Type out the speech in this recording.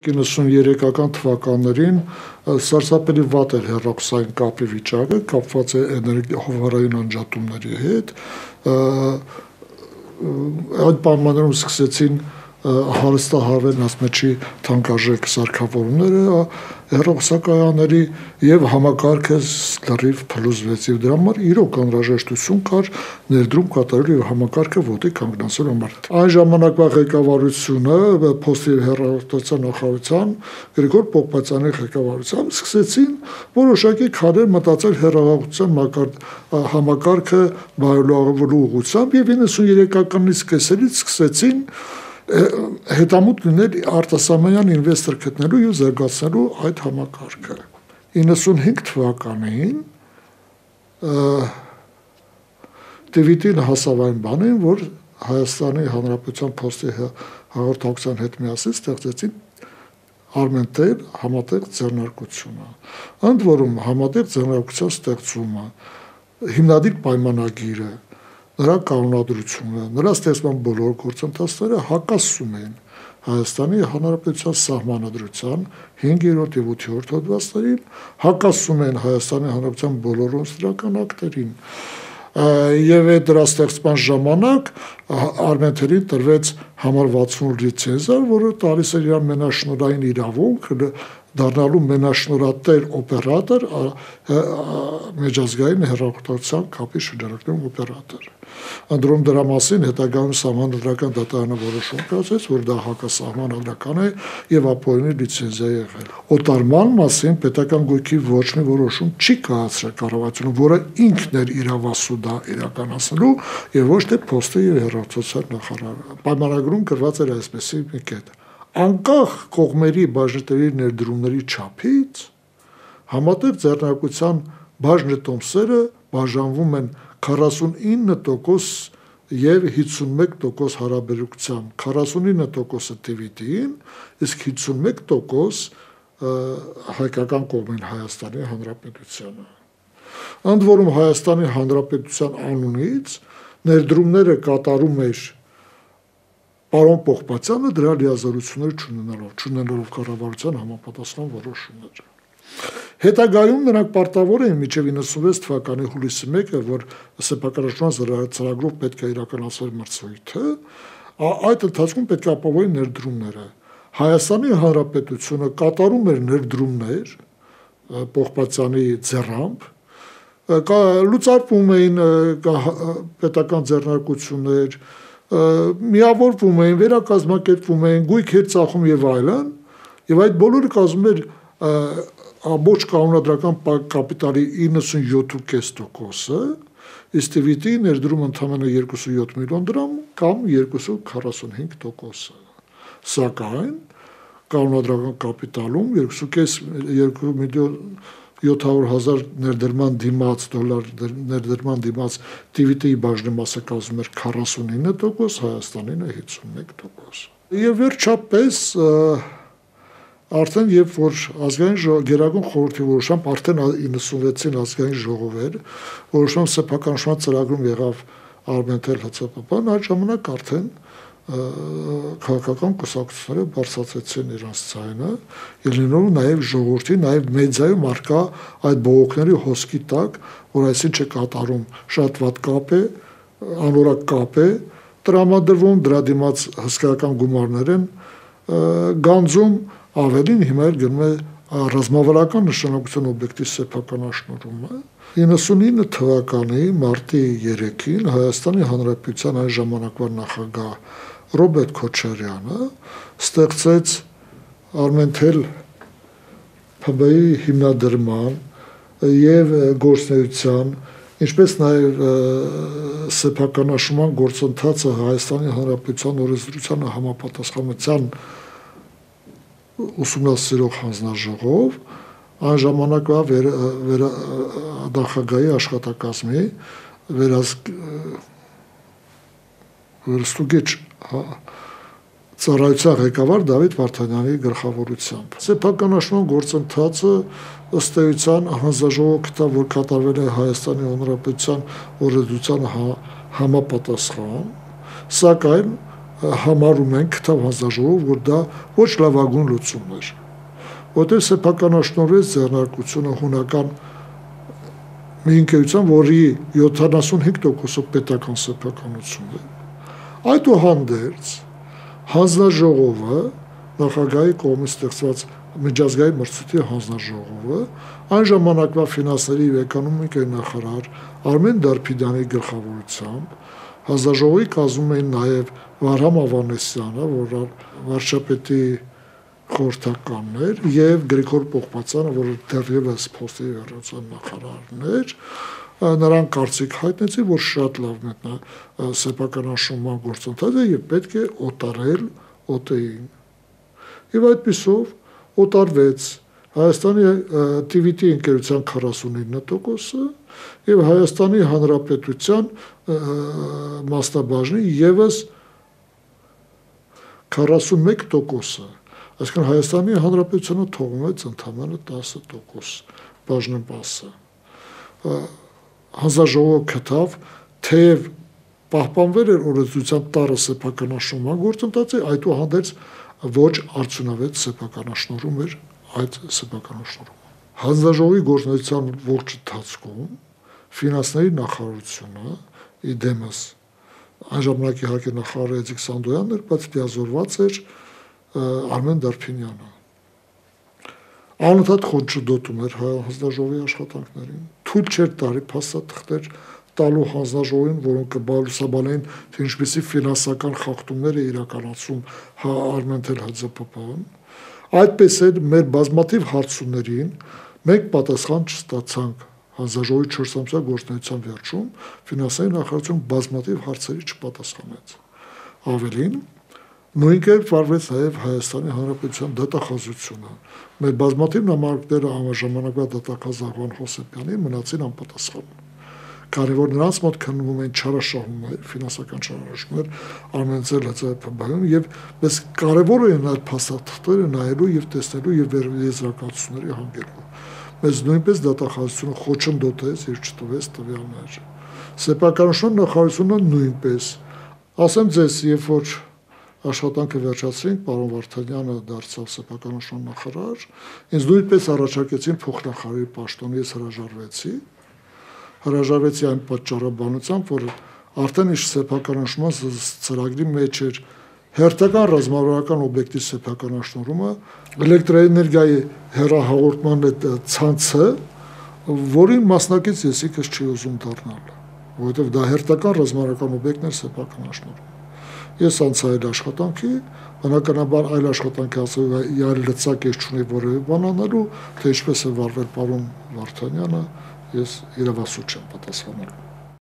93-ական թվականներին սարսափելի վատ էր հեռախոսային կապի վիճակը, կապված է հովհարային անջատումների հետ, այդ պայմաններում սկսեցին հարստահարվել ասմեջի թանկարժեք սարքավորումները հեռախոսակայանների եւ համակարգը լրիվ փլուզվեց եւ դրա համար իրոք անհրաժեշտություն կար ներդրում կատարելու եւ համակարգը ոտի կանգնացնելու համար։ Այն ժամանակվա ղեկավարությունը Փոստի հեռախոսության նախարարության Գրիգոր Պողպատյանի ղեկավարությամբ սկսեցին որոշակի քայլեր մտածել հեռախոսության համակարգը բարելավելու ուղղությամբ եւ 93-ականից սկսելից սկսեցին հետամուտ լինել արտասահմանյան ինվեստոր գտնելու եւ զարգացնելու այդ համակարգը։ 95 թվականին Տիվիտին հասավ այն բանին, որ Հայաստանի Հանրապետության Փոստի հաղորդակցության հետ միասին ստեղծեցին Armentel համատեղ ձեռնարկությունը։ Ընդ որում համատեղ ձեռնարկության ստեղծումը հիմնադիր պայմանագիրը նրա կանոնադրությունը, նրա ստեղծման բոլոր գործընթացները հակասում են Հայաստանի Հանրապետության Սահմանադրության 5-րդ եւ 8-րդ հոդվածներին, հակասում են Հայաստանի Հանրապետության բոլոր օրենսդրական ակտերին։ Եվ դրա ստեղծման ժամանակ Armentel-ին տրվեց համար 68 լիցենզիա, որը տալիս էր իր մենաշնորհային իրավունք դառնալու մենաշնորհատեր օպերատոր միջազգային հեռախոսության կապի շրջանակներում օպերատոր։ Անդրում դրա մասին հետագայում Սահմանադրական դատարանը որոշում կայացրեց, որ դա հակասահմանադրական է եւ ապօրինի լիցենզիա եղել։ Օտարման մասին պետական գույքի ոչ մի որոշում չի կայացրել կառավարությունը, որը ինքն էր իրավասու դա իրականացնելու եւ ոչ թե Փոստի եւ հեռախոսության նախարարը։ Պայմանագրում գրված էր այսպեսի մի կետ. անկախ կողմերի բաժնետերի ներդրումների չափից համատեղ ձեռնարկության բաժնետոմսերը բաժանվում են 49% եւ 51% հարաբերությամբ, 49%-ը TVT-ին, իսկ 51% հայկական կողմին Հայաստանի Հանրապետությանը։ Ընդ որում Հայաստանի Հանրապետության անունից ներդրումները կատարում էր պարոն Պողպատյանը դրա լիազորություններ չունենալով կառավարության համապատասխան որոշումներ։ Հետագայում նրանք պարտավոր էին մինչև 96 թվականի հուլիսի 1-ը, որ սեփականաշինության ծրագրով պետք է իրականացվեր մրցույթը, այդ ընթացքում պետք է ապահովեին ներդրումները։ Հայաստանի Հանրապետությունը կատարում էր ներդրումներ Պողպատյանի ձեռամբ, լուծարվում էին պետական ձեռնարկություններ, միավորվում էին, վերակազմակերպվում էին, գույքեր ծախում եւ այլն, եւ այդ բոլորը կազմում էր ամբողջ կանոնադրական կապիտալի 97.5%-ը, իսկ TVT-ի ներդրումը ընդամենը 27 միլիոն դրամ կամ 2.45%-ը։ Սակայն կանոնադրական կապիտալում 2 միլիոն 700,000 ներդրման դիմաց դոլար ներդրման դիմաց TVT-ի բաժնի մասը կազմում էր 49%, Հայաստանինը 51%։ Եվ վերջապես արդեն երբ որ ազգային գերագույն խորհրդի որոշությամբ արդեն 96-ին ազգային ժողով էր, որոշում սեփականաշինության ծրագրում եղավ Armentel ՀՑՊՊ-ն, այդ ժամանակ արդեն քաղաքական կուսակցությունները բարձրացրեցին իրենց ձայնը, ելնելով նաև ժողովրդի, նաև մեդիայում արկա այդ բողոքների հոսքի տակ, որ այսին չկատարում շատ վատ կապ է, անորակ կապ է, տրամադրվում դրա դիմաց հսկայական գումարներ են գանձում, ավելին հիմա էլ գնում է ռազմավարական նշանակության օբյեկտի սեփականաշնորհումը։ 99 թվականի մարտի 3-ին Հայաստանի Հանրապետության այն ժամանակվա նախագահ Ռոբերտ Քոչարյանը ստեղծեց Armentel ՓԲ-ի հիմնադրման եւ գործնեության, ինչպես նաեւ սեփականաշինման գործընթացը Հայաստանի Հանրապետության օրենսդրությանը համապատասխանության ուսումնասիրող հանձնաժողով, այն ժամանակվա նախագահի աշխատակազմի վերստուգիչ ծառայության ղեկավար Դավիթ Վարդանյանի գլխավորությամբ։ Սեփականաշինման գործընթացը ըստ էության հանձնաժողովը գտավ, որ կատարվել է Հայաստանի Հանրապետության օրենսդրության համապատասխան, սակայն համարում են քթավ հանձնաժողով, որ դա ոչ լավագույն լուծումն էր, որտեղ սեփականաշնորհվեց ձեռնարկությունը հունական մի ընկերության, որի 75%-ը պետական սեփականություն է։ Այդուհանդերձ հանձնաժողովը, նախագահի կողմից ստեղծված միջազգային մրցույթի հանձնաժողովը, այն ժամանակվա ֆինանսների և էկոնոմիկայի նախարար Արմեն Դարփիդյանի գլխավորությամբ հանձնաժողովի կազմում էին նաև Վարհամ Ավանեսյանը, որ վարչապետի խորհրդականն էր, և Գրիգոր Պողպատյանը, որը դեռևս փոստի վերլուծության նախարարն էր, նրանք կարծիք հայտնեցին, որ շատ լավն է սեփականաշնորհման գործընթացը և պետք է օտարել ՕՏԻ-ին։ Եվ այդպիսով օտարվեց Հայաստանի TVT ընկերության 49%-ը և Հայաստանի Հանրապետության մասնաբաժնի ևս 41%-ը, այսինքն Հայաստանի Հանրապետությունը թողնեց ընդամենը 10% բաժնեպասը։ Հանձնաժողովը գտավ, թեև պահպանվել էր օրենսդրությամբ տառը սեփականաշնորհման գործընթացը, այդուհանդերձ ոչ արդյունավետ սեփականաշնորհում էր այդ սեփականաշնորհումը։ Հանձնաժողովի գործունեության ողջ ընթացքում ֆինանսների նախարարությունը իդեմս այն ժամանակ իհարկե նախարարը Էդիկ Սանդոյանն էր, բայց լիազորված էր Արմեն Դարփինյանը։ Անընդհատ խոչընդոտում էր հանձնաժողովի աշխատանքներին, թույլ չէր տալի փաստաթղթեր տալու հանձնաժողովին, որոնք կբալուսաբանեին, թե ինչպիսի ֆինանսական խախտումներ է իրականացում Արմեն ՀԾՊՊ-ն։ Այդպես էլ մեր բազմաթիվ հարցումներին մենք պատասխան չստացանք հանձնաժողովի 4 ամսյա գործունեության վերջում, ֆինանսների նախարարությունը բազմաթիվ հարցերի չպատասխանեց։ Ավելին, նույն կերպ վարվեց նաև Հայաստանի Հանրապետության դատախազությունը։ Մեր բազմաթիվ նամակները ժամանակվա դատախազ Աղվան Հովսեփյանին մնացին անպատասխան։ Կարևոր նրանց մոտ քննվում են չարաշահումներ, ֆինանսական չարաշահումներ Արմեն ՀԾՊՊ-ում և մեզ կարևոր է այդ փաստաթղթերը նայելու և տեսնելու և եզրակացությունների հանգելու։ Մեզ նույնպես դատախազությունը խոչընդոտեց և չտվեց տվյալներ։ Սեփականաշնորհ նախարարությունը նույնպես։ Ասեմ ձեզ, երբ որ աշխատանքը վերջացրինք, պարոն Վարդանյանը դարձավ սեփականաշնորհ նախարար, ինձ նույնպես առաջարկեցին փոխնախարարի պաշտոն, ես հրաժարվեցի այն պատճառաբանությամբ, որ արդեն ինչ սեփականաշնորհման ծրագրի մեջ էր հերթական ռազմավարական օբյեկտի սեփականաշնորհումը, էլեկտրաէներգիայի հեռահաղորդման ցանցը, որին մասնակից ես ինքս չի ուզում դառնալ, որովհետև դա հերթական ռազմավարական օբյեկտն էր սեփականաշնորհում։ Ես անցա այլ աշխատանքի, բնականաբար այլ աշխատանքի ասել այլ լծակ ես չունի որևէ բան անելու, թե ինչպես է վարվել պարոն Վարդանյանը, ես իրավասու չեմ պատասխանել։